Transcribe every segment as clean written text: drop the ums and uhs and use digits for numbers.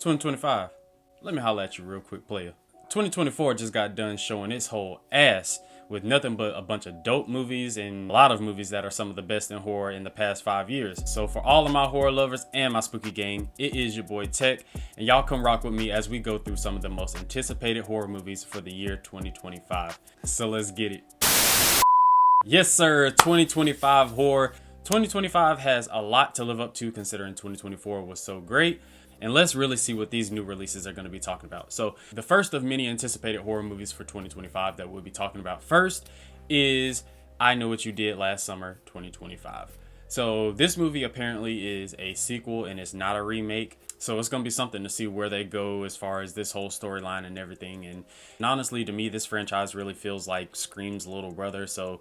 2025. Let me holler at you real quick, player. 2024 just got done showing its whole ass with nothing but a bunch of dope movies and a lot of movies that are some of the best in horror in the past 5 years. So for all of my horror lovers and my spooky gang, it is your boy Tech, and y'all come rock with me as we go through some of the most anticipated horror movies for the year 2025. So let's get it. Yes sir, 2025 horror. 2025 has a lot to live up to considering 2024 was so great. And let's really see what these new releases are going to be talking about. So the first of many anticipated horror movies for 2025 that we'll be talking about first is I Know What You Did Last Summer 2025. So this movie apparently is a sequel and it's not a remake. So it's going to be something to see where they go as far as this whole storyline and everything. And honestly, to me, this franchise really feels like Scream's little brother. So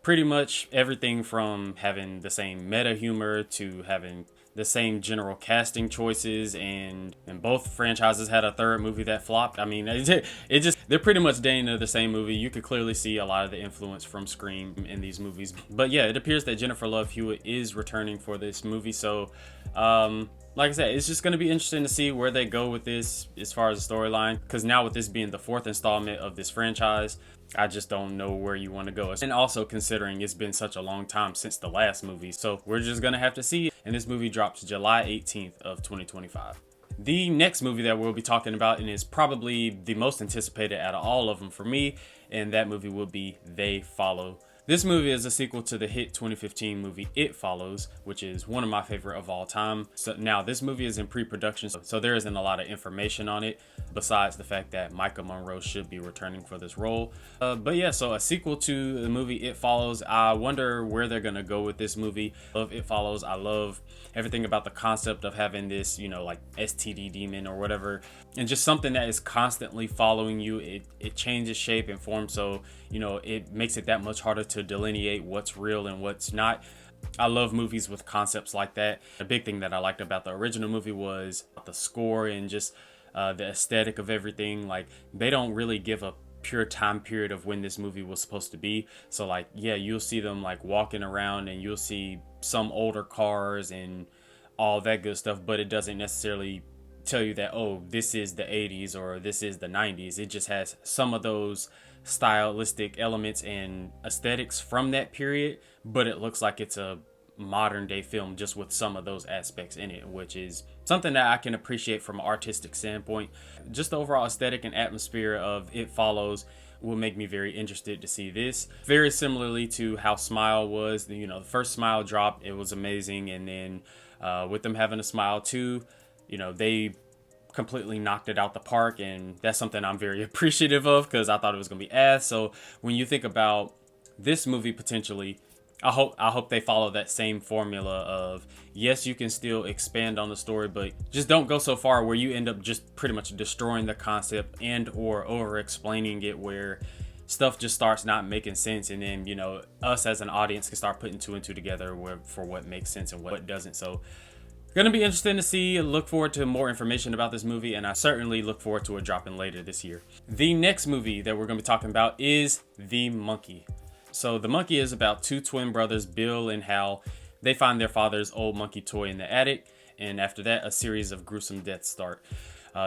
pretty much everything from having the same meta humor to having the same general casting choices, and both franchises had a third movie that flopped. I mean, they're pretty much day into the same movie. You could clearly see a lot of the influence from Scream in these movies. But yeah, it appears that Jennifer Love Hewitt is returning for this movie. So, like I said, it's just going to be interesting to see where they go with this as far as the storyline. Because now with this being the fourth installment of this franchise, I just don't know where you want to go. And also considering it's been such a long time since the last movie. So we're just going to have to see. And this movie drops July 18th of 2025. The next movie that we'll be talking about, and is probably the most anticipated out of all of them for me, and that movie will be They Follow. This movie is a sequel to the hit 2015 movie It Follows, which is one of my favorite of all time. So now this movie is in pre-production, so there isn't a lot of information on it besides the fact that Micah Monroe should be returning for this role. But yeah, so a sequel to the movie It Follows. I wonder where they're gonna go with this movie. I love It Follows. I love everything about the concept of having this, like STD demon or whatever, and just something that is constantly following you. It changes shape and form, so it makes it that much harder to delineate what's real and what's not. I love movies with concepts like that. A big thing that I liked about the original movie was the score and just the aesthetic of everything. Like, they don't really give a pure time period of when this movie was supposed to be. So like, yeah, you'll see them like walking around and you'll see some older cars and all that good stuff, but it doesn't necessarily tell you that, oh, this is the 80s or this is the 90s. It just has some of those stylistic elements and aesthetics from that period, but it looks like it's a modern day film just with some of those aspects in it, which is something that I can appreciate from an artistic standpoint. Just the overall aesthetic and atmosphere of It Follows will make me very interested to see this. Very similarly to how Smile was, the first Smile dropped, it was amazing, and then with them having a Smile too, they completely knocked it out the park, and that's something I'm very appreciative of because I thought it was gonna be ass. So when you think about this movie potentially, I hope they follow that same formula of, yes, you can still expand on the story, but just don't go so far where you end up just pretty much destroying the concept and or over explaining it, where stuff just starts not making sense, and then us as an audience can start putting two and two together for what makes sense and what doesn't. So gonna be interesting to see. Look forward to more information about this movie, and I certainly look forward to it dropping later this year. The next movie that we're gonna be talking about is The Monkey. So The Monkey is about two twin brothers, Bill and Hal. They find their father's old monkey toy in the attic, and after that, a series of gruesome deaths start.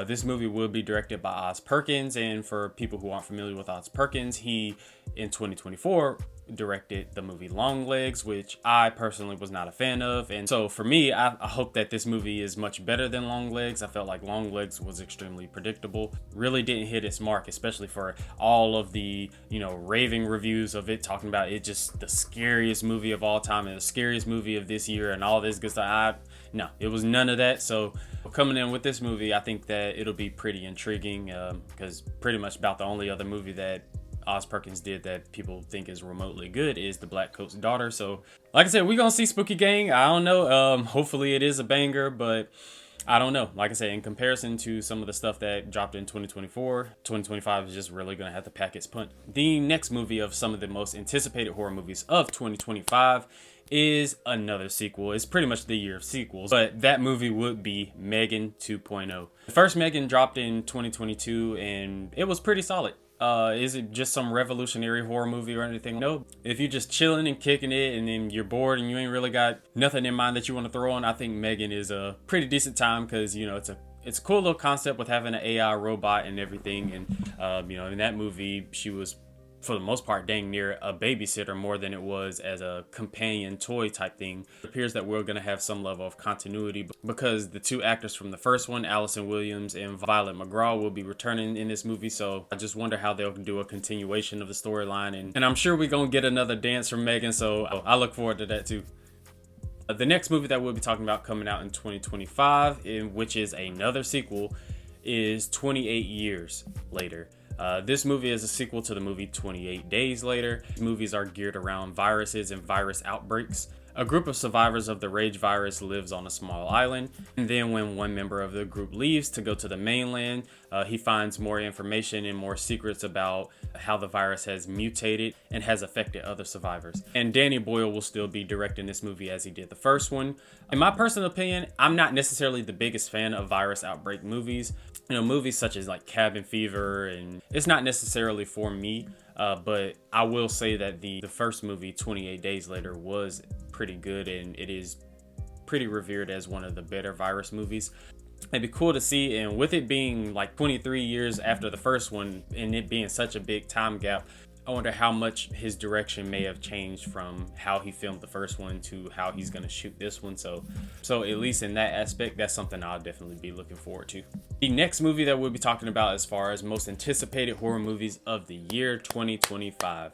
This movie will be directed by Oz Perkins, and for people who aren't familiar with Oz Perkins, he, in 2024, directed the movie Longlegs, which I personally was not a fan of. And so for me, I hope that this movie is much better than Longlegs. I felt like Longlegs was extremely predictable. Really didn't hit its mark, especially for all of the, raving reviews of it, talking about it just the scariest movie of all time and the scariest movie of this year and all this good stuff. No, it was none of that. So coming in with this movie, I think that it'll be pretty intriguing, because pretty much about the only other movie that Oz Perkins did that people think is remotely good is The Black Coat's Daughter. So like I said, we're gonna see Spooky Gang. I don't know, hopefully it is a banger, but I don't know. Like I said, in comparison to some of the stuff that dropped in 2024, 2025 is just really gonna have to pack its punch. The next movie of some of the most anticipated horror movies of 2025 is another sequel. It's pretty much the year of sequels, but that movie would be Megan 2.0. The first Megan dropped in 2022 and it was pretty solid. Is it just some revolutionary horror movie or anything? No. If you're just chilling and kicking it and then you're bored and you ain't really got nothing in mind that you want to throw on, I think Megan is a pretty decent time because, It's a cool little concept with having an AI robot and everything. And, in that movie, she was, for the most part, dang near a babysitter more than it was as a companion toy type thing. It appears that we're going to have some level of continuity because the two actors from the first one, Allison Williams and Violet McGraw, will be returning in this movie. So I just wonder how they'll do a continuation of the storyline. And I'm sure we're going to get another dance from Megan. So I look forward to that too. The next movie that we'll be talking about coming out in 2025, which is another sequel, is 28 Years Later. This movie is a sequel to the movie 28 Days Later. Movies are geared around viruses and virus outbreaks. A group of survivors of the rage virus lives on a small island, and then when one member of the group leaves to go to the mainland, he finds more information and more secrets about how the virus has mutated and has affected other survivors. And Danny Boyle will still be directing this movie as he did the first one. In my personal opinion, I'm not necessarily the biggest fan of virus outbreak movies. Movies such as like Cabin Fever, and it's not necessarily for me. But I will say that the first movie, 28 Days Later, was pretty good, and it is pretty revered as one of the better virus movies. It'd be cool to see, and with it being like 23 years after the first one, and it being such a big time gap, I wonder how much his direction may have changed from how he filmed the first one to how he's going to shoot this one. So at least in that aspect, that's something I'll definitely be looking forward to. The next movie that we'll be talking about as far as most anticipated horror movies of the year 2025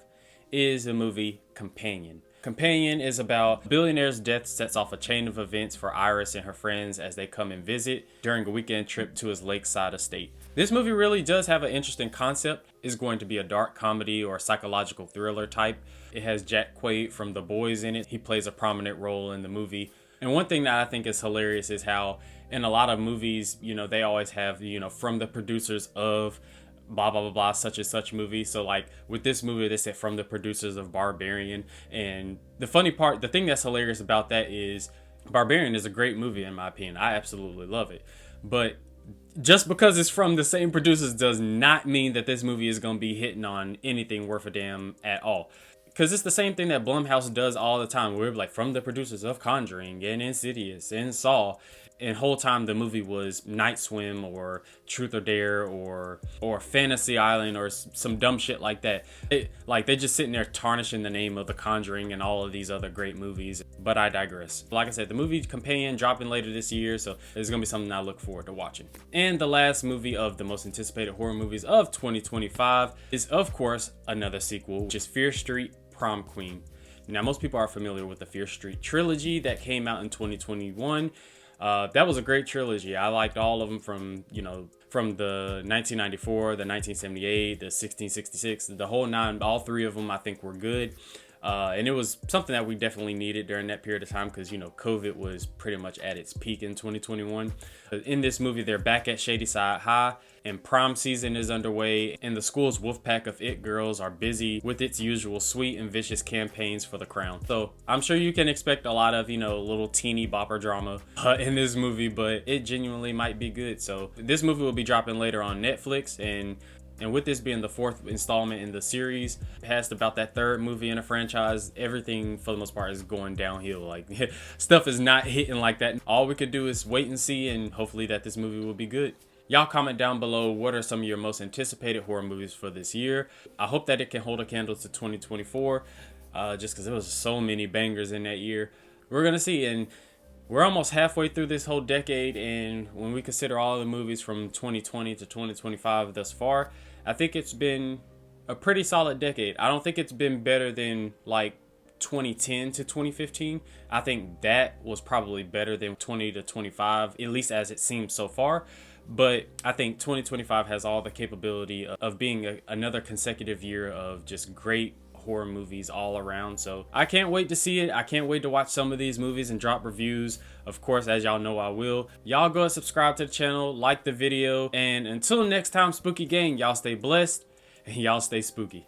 is the movie Companion. Companion is about a billionaire's death sets off a chain of events for Iris and her friends as they come and visit during a weekend trip to his lakeside estate. This movie really does have an interesting concept. It's going to be a dark comedy or a psychological thriller type. It has Jack Quaid from The Boys in it. He plays a prominent role in the movie. And one thing that I think is hilarious is how in a lot of movies, they always have, from the producers of blah blah blah blah such and such movie. So like with this movie, they said from the producers of Barbarian. And the funny part, the thing that's hilarious about that is Barbarian is a great movie in my opinion. I absolutely love it. But just because it's from the same producers does not mean that this movie is going to be hitting on anything worth a damn at all. Because it's the same thing that Blumhouse does all the time. We're like from the producers of Conjuring and Insidious and Saw. And whole time the movie was Night Swim or Truth or Dare or Fantasy Island or some dumb shit like that. They're just sitting there tarnishing the name of The Conjuring and all of these other great movies. But I digress. Like I said, the movie Companion dropping later this year, so it's going to be something I look forward to watching. And the last movie of the most anticipated horror movies of 2025 is, of course, another sequel, which is Fear Street Prom Queen. Now, most people are familiar with the Fear Street trilogy that came out in 2021. That was a great trilogy. I liked all of them from the 1994, the 1978, the 1666, the whole nine. All three of them I think were good. And it was something that we definitely needed during that period of time because, COVID was pretty much at its peak in 2021. In this movie, they're back at Shadyside High and prom season is underway, and the school's wolf pack of it girls are busy with its usual sweet and vicious campaigns for the crown. So I'm sure you can expect a lot of, little teeny bopper drama in this movie, but it genuinely might be good. So this movie will be dropping later on Netflix, and with this being the fourth installment in the series, past about that third movie in a franchise, everything for the most part is going downhill. Like stuff is not hitting like that. All we could do is wait and see, and hopefully that this movie will be good. Y'all comment down below what are some of your most anticipated horror movies for this year. I hope that it can hold a candle to 2024, just because there was so many bangers in that year. We're gonna see, and we're almost halfway through this whole decade, and when we consider all the movies from 2020 to 2025 thus far, I think it's been a pretty solid decade. I don't think it's been better than like 2010 to 2015. I think that was probably better than 20 to 25, at least as it seems so far. But I think 2025 has all the capability of being another consecutive year of just great horror movies all around. So I can't wait to see it. I can't wait to watch some of these movies and drop reviews. Of course, as y'all know, I will. Y'all go and subscribe to the channel, like the video, and until next time, Spooky Gang, y'all stay blessed and y'all stay spooky.